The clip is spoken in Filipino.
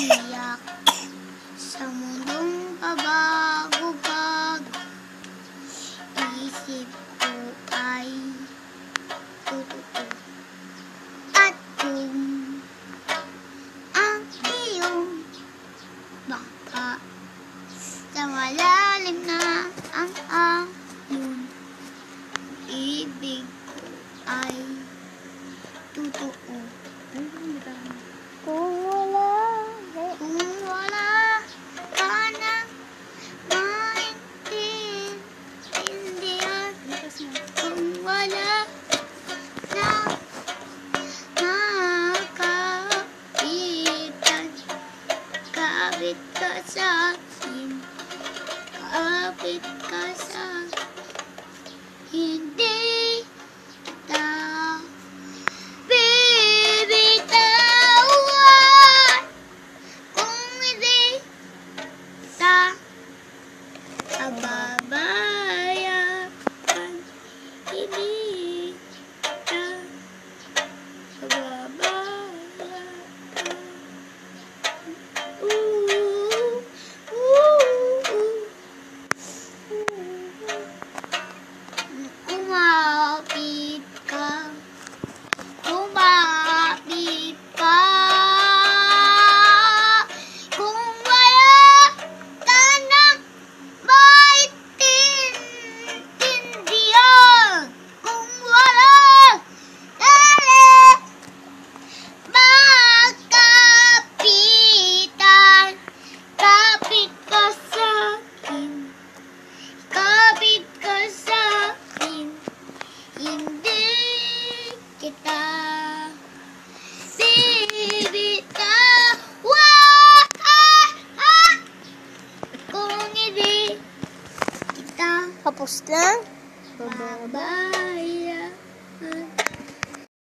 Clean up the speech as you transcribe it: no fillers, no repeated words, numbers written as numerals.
tiyak sa mundong pabago-bago. Isip ko ay totoo. At kung ang iyong bangka sa malalim na ang alon, ibig ko ay totoo. Kung wala ka nang maintindihan, kung wala na makapitan, kapit ka sa'kin, kapit ka sa'kin, hindi kita bibitawan. Kung hindi kita pababayaan, hindi kita pababayaan. Kumapit ka, kumapit ka. Kung wala ka nang maintindihan, kung wala ka nang makapitan, kapit ka sa'kin, kapit ka sa'kin, hindi kita bibitawan. Kung hindi kita Tapos lang? bababayaan.